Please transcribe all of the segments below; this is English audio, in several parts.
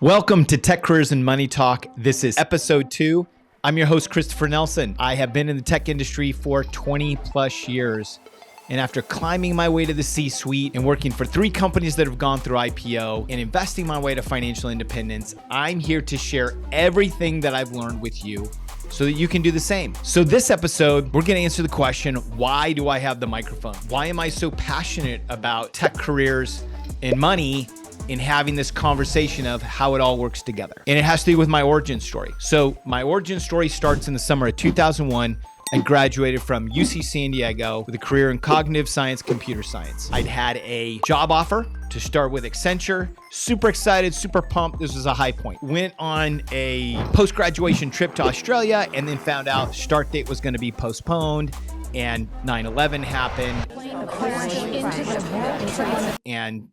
Welcome to Tech Careers and Money Talk. This is episode 2. I'm your host, Christopher Nelson. I have been in the tech industry for 20 plus years. And after climbing my way to the C-suite and working for 3 companies that have gone through IPO and investing my way to financial independence, I'm here to share everything that I've learned with you so that you can do the same. So this episode, we're going to answer the question, why do I have the microphone? Why am I so passionate about tech careers and money in having this conversation of how it all works together? And it has to do with my origin story. So my origin story starts in the summer of 2001. I graduated from UC San Diego with a career in cognitive science, computer science. I'd had a job offer to start with Accenture. Super excited, super pumped. This was a high point. Went on a post-graduation trip to Australia and then found out start date was going to be postponed. And 9/11 happened. And,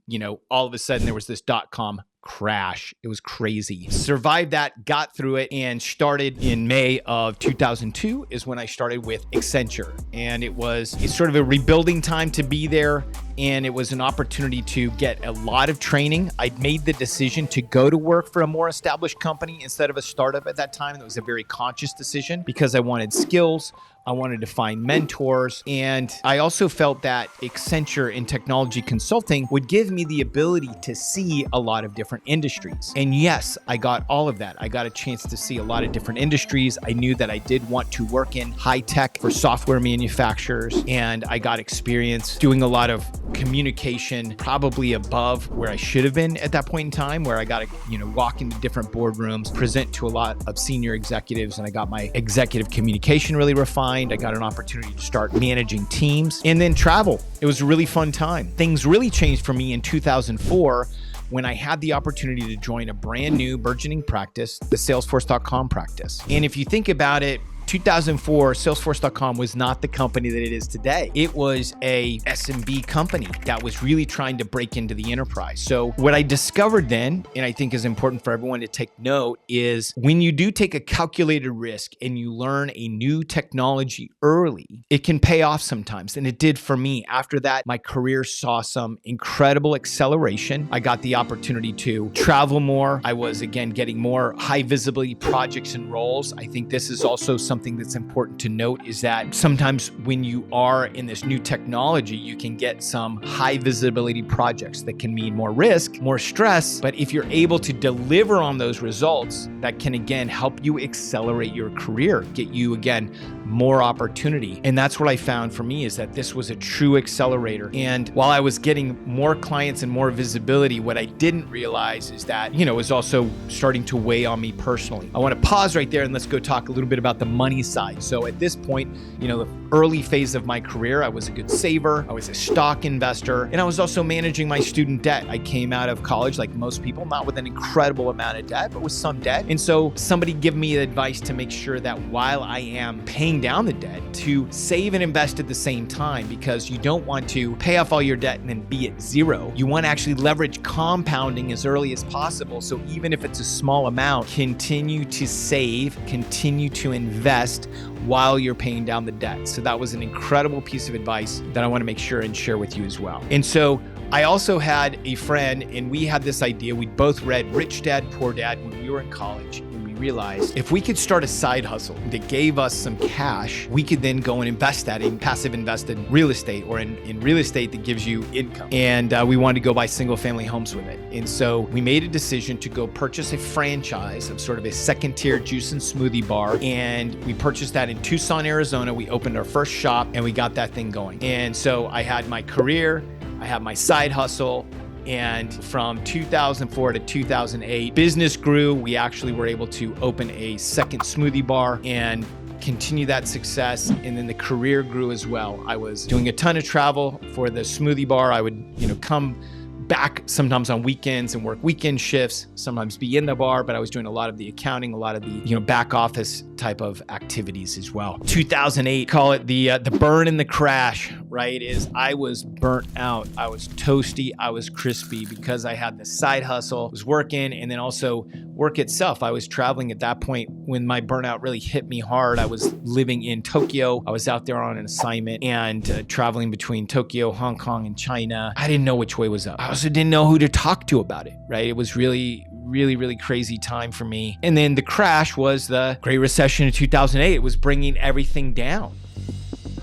all of a sudden there was this .com crash. It was crazy. Survived that, got through it, and started in May of 2002 is when I started with Accenture. And it's sort of a rebuilding time to be there. And it was an opportunity to get a lot of training. I'd made the decision to go to work for a more established company instead of a startup at that time. It was a very conscious decision because I wanted skills. I wanted to find mentors. And I also felt that Accenture in technology consulting would give me the ability to see a lot of different industries. And yes, I got all of that. I got a chance to see a lot of different industries. I knew that I did want to work in high tech for software manufacturers. And I got experience doing a lot of communication, probably above where I should have been at that point in time, where I got to, walk into different boardrooms, present to a lot of senior executives, and I got my executive communication really refined. I got an opportunity to start managing teams and then travel. It was a really fun time. Things really changed for me in 2004 when I had the opportunity to join a brand new burgeoning practice, the Salesforce.com practice. And if you think about it, 2004, Salesforce.com was not the company that it is today. It was a SMB company that was really trying to break into the enterprise. So what I discovered then, and I think is important for everyone to take note, is when you do take a calculated risk and you learn a new technology early, it can pay off sometimes. And it did for me. After that, my career saw some incredible acceleration. I got the opportunity to travel more. I was, again, getting more high visibility projects and roles. I think this is also something that's important to note is that sometimes when you are in this new technology, you can get some high visibility projects that can mean more risk, more stress. But if you're able to deliver on those results, that can again help you accelerate your career, get you again more opportunity. And that's what I found for me is that this was a true accelerator. And while I was getting more clients and more visibility, what I didn't realize is that, it was also starting to weigh on me personally. I want to pause right there and let's go talk a little bit about the money side. So at this point, the early phase of my career, I was a good saver, I was a stock investor, and I was also managing my student debt. I came out of college like most people, not with an incredible amount of debt, but with some debt. And so somebody gave me advice to make sure that while I am paying down the debt, to save and invest at the same time, because you don't want to pay off all your debt and then be at zero. You want to actually leverage compounding as early as possible. So even if it's a small amount, continue to save, continue to invest while you're paying down the debt. So that was an incredible piece of advice that I want to make sure and share with you as well. And so I also had a friend, and we had this idea. We both read Rich Dad, Poor Dad when we were in college. Realized if we could start a side hustle that gave us some cash, we could then go and invest that in passive invest in real estate or in real estate that gives you income. And we wanted to go buy single family homes with it. And so we made a decision to go purchase a franchise of sort of a second tier juice and smoothie bar. And we purchased that in Tucson, Arizona. We opened our first shop and we got that thing going. And so I had my career, I had my side hustle. And from 2004 to 2008, business grew. We actually were able to open a second smoothie bar and continue that success. And then the career grew as well. I was doing a ton of travel for the smoothie bar. I would, come back sometimes on weekends and work weekend shifts, sometimes be in the bar, but I was doing a lot of the accounting, a lot of the, back office type of activities as well. 2008, call it the burn and the crash, right? Is I was burnt out. I was toasty. I was crispy because I had the side hustle, was working, and then also work itself. I was traveling at that point when my burnout really hit me hard. I was living in Tokyo. I was out there on an assignment and traveling between Tokyo, Hong Kong, and China. I didn't know which way was up. I also didn't know who to talk to about it, right? It was really really, really crazy time for me. And then the crash was the Great Recession in 2008. It was bringing everything down.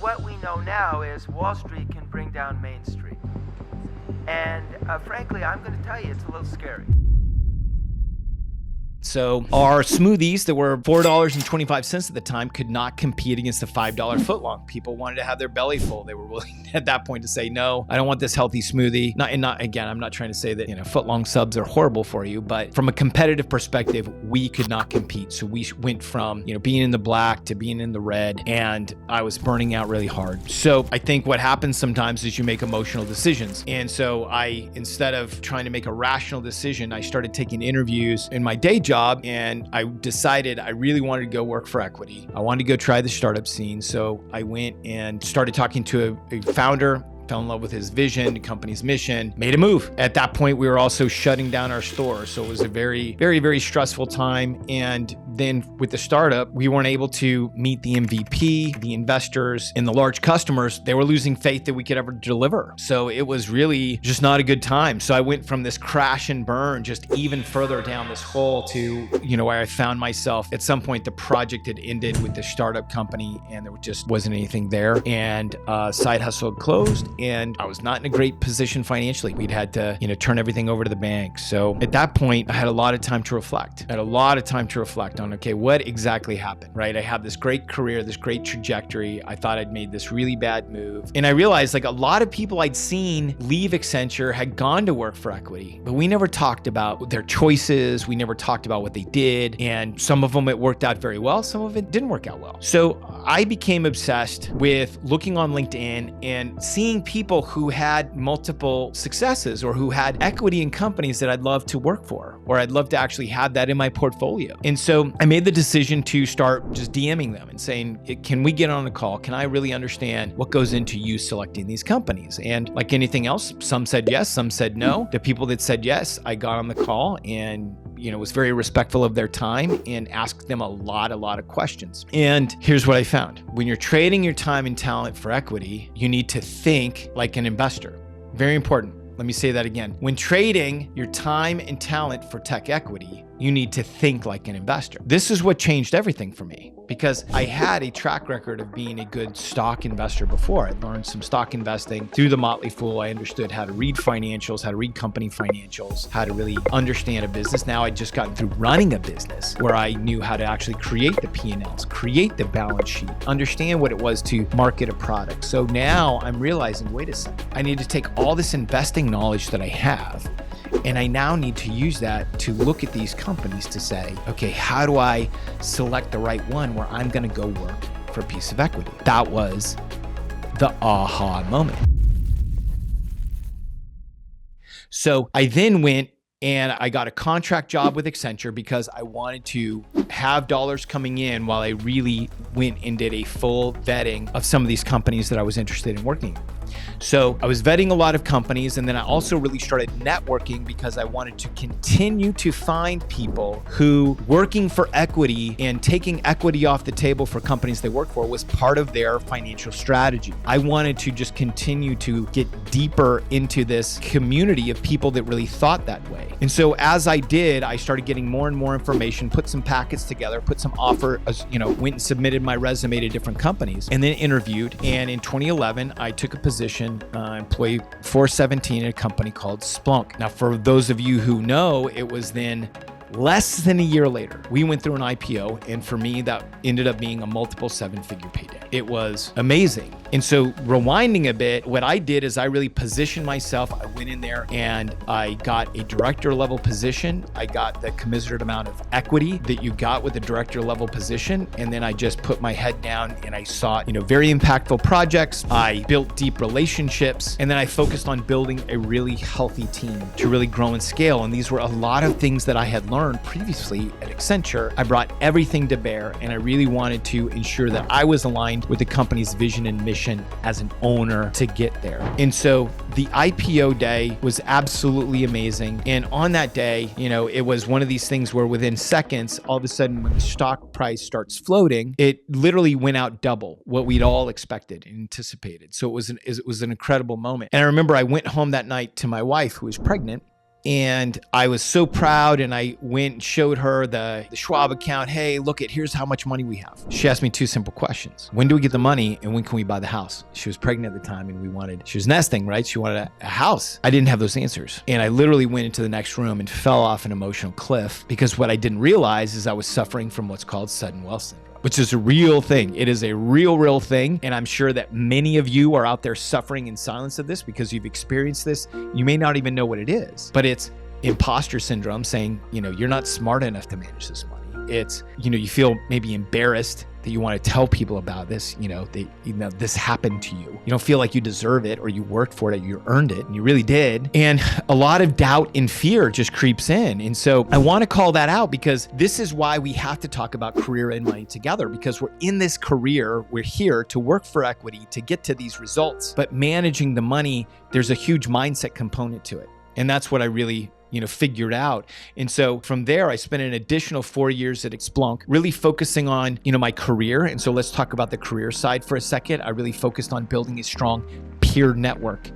What we know now is Wall Street can bring down Main Street. And frankly, I'm going to tell you, it's a little scary. So our smoothies that were $4.25 at the time could not compete against the $5 footlong. People wanted to have their belly full. They were willing at that point to say, no, I don't want this healthy smoothie. Again, I'm not trying to say that, footlong subs are horrible for you, but from a competitive perspective, we could not compete. So we went from, being in the black to being in the red, and I was burning out really hard. So I think what happens sometimes is you make emotional decisions. And so instead of trying to make a rational decision, I started taking interviews in my day job, and I decided I really wanted to go work for equity. I wanted to go try the startup scene. So I went and started talking to a founder, fell in love with his vision, the company's mission, made a move. At that point, we were also shutting down our store. So it was a very, very, very stressful time. And then with the startup, we weren't able to meet the MVP, the investors, and the large customers. They were losing faith that we could ever deliver. So it was really just not a good time. So I went from this crash and burn just even further down this hole to, where I found myself. At some point, the project had ended with the startup company and there just wasn't anything there. And side hustle had closed. And I was not in a great position financially. We'd had to, turn everything over to the bank. So at that point, I had a lot of time to reflect. I had a lot of time to reflect on, okay, what exactly happened, right? I have this great career, this great trajectory. I thought I'd made this really bad move. And I realized a lot of people I'd seen leave Accenture had gone to work for equity, but we never talked about their choices. We never talked about what they did. And some of them, it worked out very well. Some of it didn't work out well. So I became obsessed with looking on LinkedIn and seeing people who had multiple successes or who had equity in companies that I'd love to work for, or I'd love to actually have that in my portfolio. And so I made the decision to start just DMing them and saying, can we get on a call? Can I really understand what goes into you selecting these companies? And like anything else, some said yes, some said no. The people that said yes, I got on the call and was very respectful of their time and asked them a lot of questions. And here's what I found. When you're trading your time and talent for equity, you need to think like an investor. Very important. Let me say that again. When trading your time and talent for tech equity, you need to think like an investor. This is what changed everything for me, because I had a track record of being a good stock investor before. I learned some stock investing through the Motley Fool. I understood how to read financials, how to read company financials, how to really understand a business. Now I'd just gotten through running a business where I knew how to actually create the P&Ls, create the balance sheet, understand what it was to market a product. So now I'm realizing, wait a second, I need to take all this investing knowledge that I have, and I now need to use that to look at these companies to say, okay, how do I select the right one where I'm going to go work for a piece of equity? That was the aha moment. So I then went and I got a contract job with Accenture because I wanted to have dollars coming in while I really went and did a full vetting of some of these companies that I was interested in working in. So I was vetting a lot of companies, and then I also really started networking because I wanted to continue to find people who working for equity and taking equity off the table for companies they work for was part of their financial strategy. I wanted to just continue to get deeper into this community of people that really thought that way. And so as I did, I started getting more and more information, put some packets together, put some offers, went and submitted my resume to different companies and then interviewed. And in 2011, I took a position, employee 417 at a company called Splunk. Now, for those of you who know, it was then less than a year later, we went through an IPO, and for me, that ended up being a multiple seven-figure payday. It was amazing. And so rewinding a bit, what I did is I really positioned myself. I went in there and I got a director level position. I got the commensurate amount of equity that you got with a director level position. And then I just put my head down and I sought, very impactful projects. I built deep relationships, and then I focused on building a really healthy team to really grow and scale. And these were a lot of things that I had learned previously at Accenture. I brought everything to bear, and I really wanted to ensure that I was aligned with the company's vision and mission as an owner to get there. And so the IPO day was absolutely amazing. And on that day, it was one of these things where within seconds, all of a sudden when the stock price starts floating, it literally went out double what we'd all expected and anticipated. So it was an incredible moment. And I remember I went home that night to my wife, who was pregnant, And I was so proud, and I went and showed her the Schwab account. Hey, here's how much money we have. She asked me two simple questions. When do we get the money, and when can we buy the house? She was pregnant at the time, and she was nesting, right? She wanted a house. I didn't have those answers. And I literally went into the next room and fell off an emotional cliff, because what I didn't realize is I was suffering from what's called sudden wealth syndrome, which is a real thing. It is a real thing. And I'm sure that many of you are out there suffering in silence of this because you've experienced this. You may not even know what it is, but it's imposter syndrome, saying, you're not smart enough to manage this money. It's, you feel maybe embarrassed that you want to tell people about this, this happened to you. You don't feel like you deserve it, or you worked for it, or you earned it, and you really did. And a lot of doubt and fear just creeps in. And so I want to call that out, because this is why we have to talk about career and money together, because we're in this career, we're here to work for equity, to get to these results. But managing the money, there's a huge mindset component to it. And that's what I really figured out. And so from there, I spent an additional 4 years at Splunk, really focusing on, my career. And so let's talk about the career side for a second. I really focused on building a strong peer network.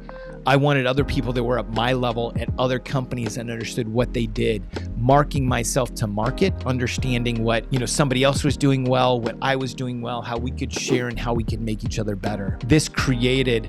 I wanted other people that were at my level at other companies and understood what they did, marking myself to market, understanding what, somebody else was doing well, what I was doing well, how we could share and how we could make each other better. This created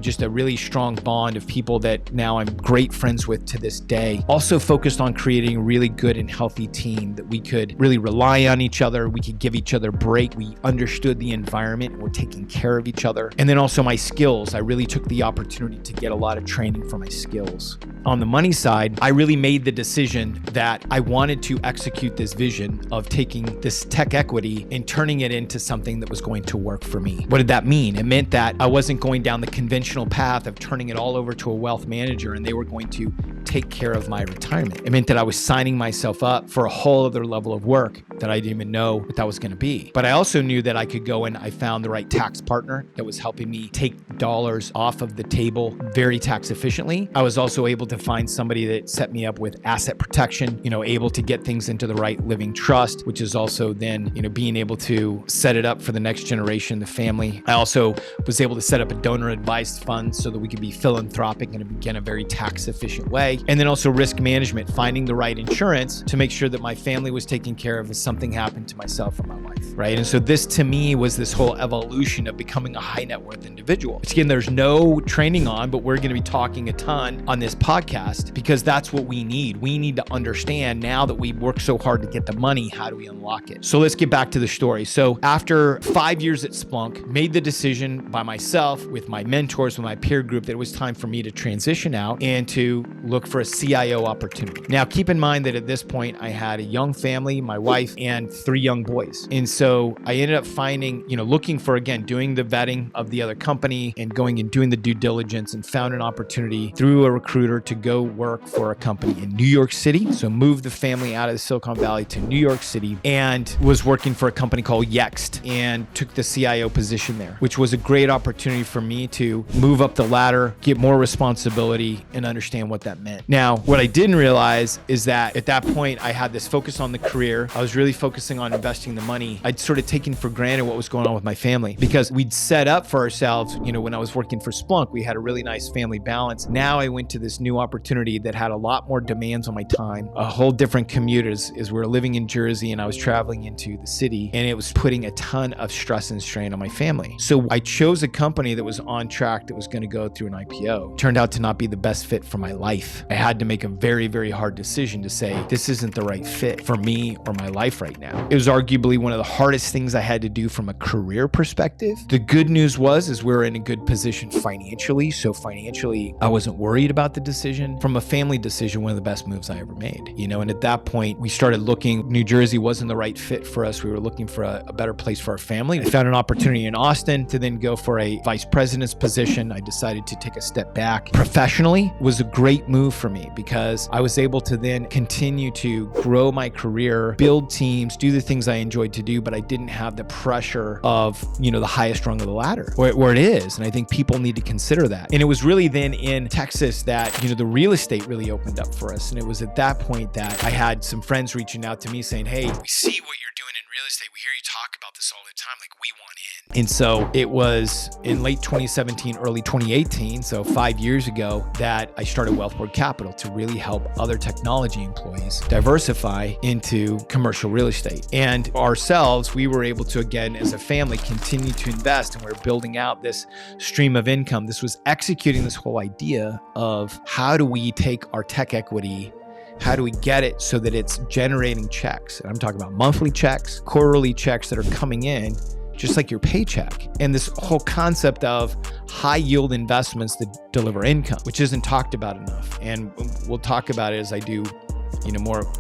just a really strong bond of people that now I'm great friends with to this day. Also focused on creating a really good and healthy team that we could really rely on each other. We could give each other a break. We understood the environment and we're taking care of each other. And then also my skills. I really took the opportunity to get a lot of training for my skills. On the money side, I really made the decision that I wanted to execute this vision of taking this tech equity and turning it into something that was going to work for me. What did that mean? It meant that I wasn't going down the conventional path of turning it all over to a wealth manager and they were going to take care of my retirement. It meant that I was signing myself up for a whole other level of work that I didn't even know what that was going to be. But I also knew that I could go, and I found the right tax partner that was helping me take dollars off of the table very tax efficiently. I was also able to find somebody that set me up with asset protection, able to get things into the right living trust, which is also then, being able to set it up for the next generation, the family. I also was able to set up a donor advised fund so that we could be philanthropic in a very tax efficient way. And then also risk management, finding the right insurance to make sure that my family was taken care of if something happened to myself or my wife, right? And so this to me was this whole evolution of becoming a high net worth individual, which again, there's no training on, but we're going to be talking a ton on this podcast because that's what we need. We need to understand now that we work so hard to get the money, how do we unlock it? So let's get back to the story. So after 5 years at Splunk, made the decision by myself with my mentors, with my peer group, that it was time for me to transition out and to look for a CIO opportunity. Now, keep in mind that at this point, I had a young family, my wife, and 3 young boys. And so I ended up finding, looking for, again, doing the vetting of the other company and going and doing the due diligence, and found an opportunity through a recruiter to go work for a company in New York City. So moved the family out of the Silicon Valley to New York City and was working for a company called Yext and took the CIO position there, which was a great opportunity for me to move up the ladder, get more responsibility, and understand what that meant. Now, what I didn't realize is that at that point, I had this focus on the career. I was really focusing on investing the money. I'd sort of taken for granted what was going on with my family because we'd set up for ourselves, when I was working for Splunk, we had a really nice family balance. Now I went to this new opportunity that had a lot more demands on my time, a whole different commute as we were living in Jersey and I was traveling into the city, and it was putting a ton of stress and strain on my family. So I chose a company that was on track, that was going to go through an IPO. Turned out to not be the best fit for my life. I had to make a very, very hard decision to say, this isn't the right fit for me or my life right now. It was arguably one of the hardest things I had to do from a career perspective. The good news is we're in a good position financially. So financially, I wasn't worried about the decision. From a family decision, one of the best moves I ever made, and at that point, we started looking. New Jersey wasn't the right fit for us. We were looking for a better place for our family. I found an opportunity in Austin to then go for a vice president's position. I decided to take a step back. Professionally, it was a great move for me because I was able to then continue to grow my career, build teams, do the things I enjoyed to do, but I didn't have the pressure of, the highest rung of the ladder where it is. And I think people need to consider that. And it was really then in Texas that, the real estate really opened up for us. And it was at that point that I had some friends reaching out to me saying, hey, we see what you're doing in real real estate. We hear you talk about this all the time. Like, we want in. And so it was in late 2017, early 2018, so 5 years ago, that I started Wealthboard Capital to really help other technology employees diversify into commercial real estate. And ourselves, we were able to, again, as a family, continue to invest, and we're building out this stream of income. This was executing this whole idea of how do we take our tech equity, how do we get it so that it's generating checks? And I'm talking about monthly checks, quarterly checks that are coming in, just like your paycheck. And this whole concept of high yield investments that deliver income, which isn't talked about enough. And we'll talk about it as I do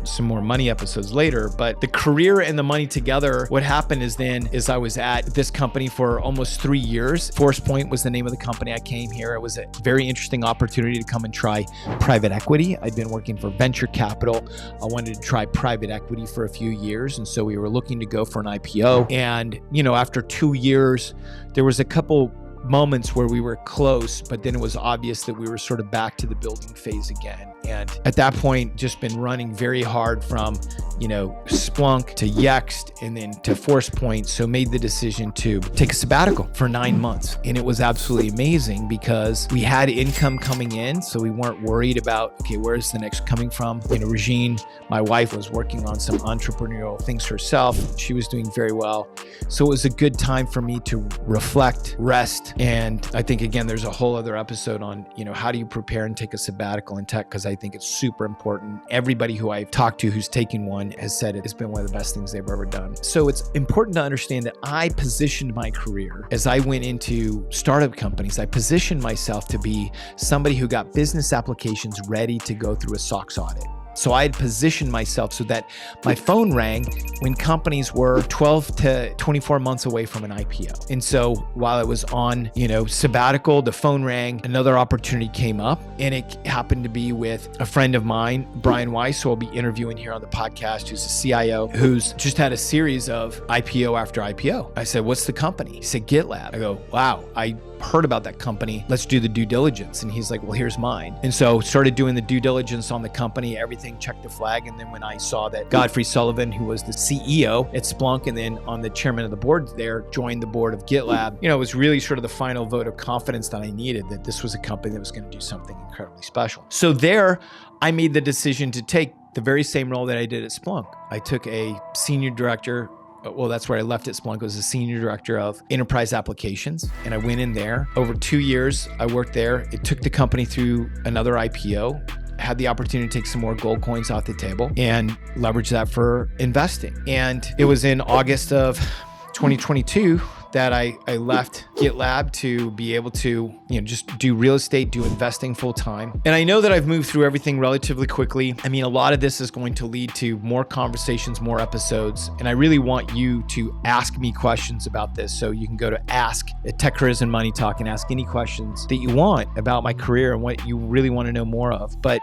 some more money episodes later. But the career and the money together, what happened is I was at this company for almost 3 years. Force Point was the name of the company. I came here. It was a very interesting opportunity to come and try private equity. I'd been working for venture capital. I wanted to try private equity for a few years. And so we were looking to go for an IPO. And, after 2 years, there was a couple moments where we were close, but then it was obvious that we were sort of back to the building phase again. And at that point, just been running very hard from, Splunk to Yext and then to Force Point. So made the decision to take a sabbatical for 9 months. And it was absolutely amazing because we had income coming in. So we weren't worried about, okay, where's the next coming from? Regine, my wife, was working on some entrepreneurial things herself. She was doing very well. So it was a good time for me to reflect, rest. And I think, again, there's a whole other episode on, how do you prepare and take a sabbatical in tech? Because I think it's super important. Everybody who I've talked to who's taken one has said it's been one of the best things they've ever done. So it's important to understand that I positioned my career as I went into startup companies. I positioned myself to be somebody who got business applications ready to go through a SOX audit. So I had positioned myself so that my phone rang when companies were 12 to 24 months away from an IPO. And so while I was on, sabbatical, the phone rang, another opportunity came up, and it happened to be with a friend of mine, Brian Weiss, who I'll be interviewing here on the podcast, who's a CIO, who's just had a series of IPO after IPO. I said, what's the company? He said, GitLab. I go, wow, I heard about that company. Let's do the due diligence. And he's like, well, here's mine. And so started doing the due diligence on the company, everything checked the flag. And then when I saw that Godfrey Sullivan, who was the CEO at Splunk and then on the chairman of the board there, joined the board of GitLab, it was really sort of the final vote of confidence that I needed, that this was a company that was going to do something incredibly special. So there, I made the decision to take the very same role that I did at Splunk. I took a senior director. Well, that's where I left at Splunk. I was a senior director of enterprise applications. And I went in there. Over 2 years, I worked there. It took the company through another IPO, had the opportunity to take some more gold coins off the table and leverage that for investing. And it was in August of 2022 that I left GitLab to be able to, just do real estate, do investing full time. And I know that I've moved through everything relatively quickly. I mean, a lot of this is going to lead to more conversations, more episodes. And I really want you to ask me questions about this. So you can go to Ask at Tech Careers and Money Talk and ask any questions that you want about my career and what you really want to know more of. But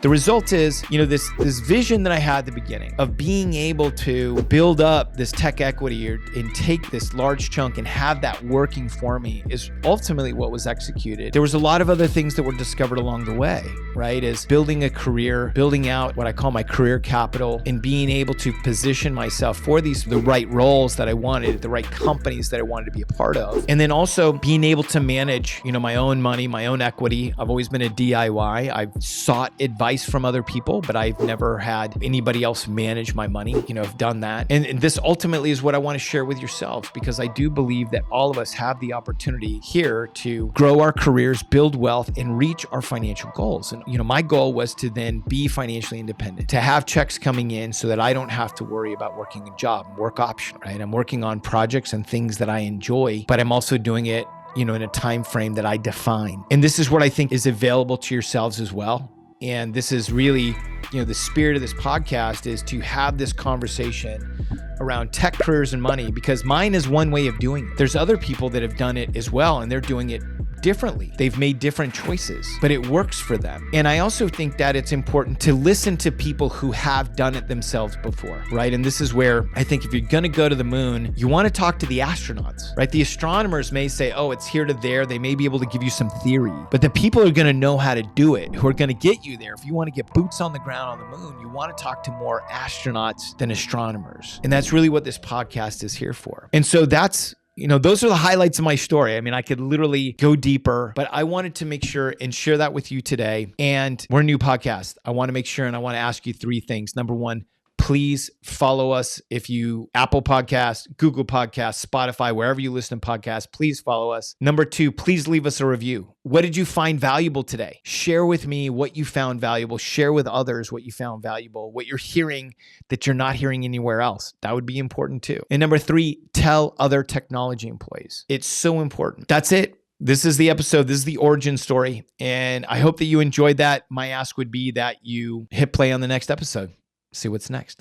the result is, this vision that I had at the beginning of being able to build up this tech equity and take this large chunk and have that working for me is ultimately what was executed. There was a lot of other things that were discovered along the way, right? Is building a career, building out what I call my career capital, and being able to position myself for the right roles that I wanted, the right companies that I wanted to be a part of. And then also being able to manage, my own money, my own equity. I've always been a DIY. I've sought advice from other people, but I've never had anybody else manage my money. I've done that. And this ultimately is what I want to share with yourselves, because I do believe that all of us have the opportunity here to grow our careers, build wealth, and reach our financial goals. And, my goal was to then be financially independent, to have checks coming in so that I don't have to worry about working a job, work optional, right? I'm working on projects and things that I enjoy, but I'm also doing it, in a time frame that I define. And this is what I think is available to yourselves as well. And this is really, the spirit of this podcast is to have this conversation around tech, careers, and money, because mine is one way of doing it. There's other people that have done it as well, and they're doing it differently. They've made different choices, but it works for them. And I also think that it's important to listen to people who have done it themselves before, right? And this is where I think if you're going to go to the moon, you want to talk to the astronauts, right? The astronomers may say, oh, it's here to there. They may be able to give you some theory, but the people who are going to know how to do it, who are going to get you there. If you want to get boots on the ground on the moon, you want to talk to more astronauts than astronomers. And that's really what this podcast is here for. And so that's, those are the highlights of my story. I mean, I could literally go deeper, but I wanted to make sure and share that with you today. And we're a new podcast. I want to make sure, and I want to ask you three things. Number one, please follow us. If you Apple Podcasts, Google Podcasts, Spotify, wherever you listen to podcasts, please follow us. Number two, please leave us a review. What did you find valuable today? Share with me what you found valuable. Share with others what you found valuable, what you're hearing that you're not hearing anywhere else. That would be important too. And number three, tell other technology employees. It's so important. That's it. This is the episode. This is the origin story. And I hope that you enjoyed that. My ask would be that you hit play on the next episode. See what's next.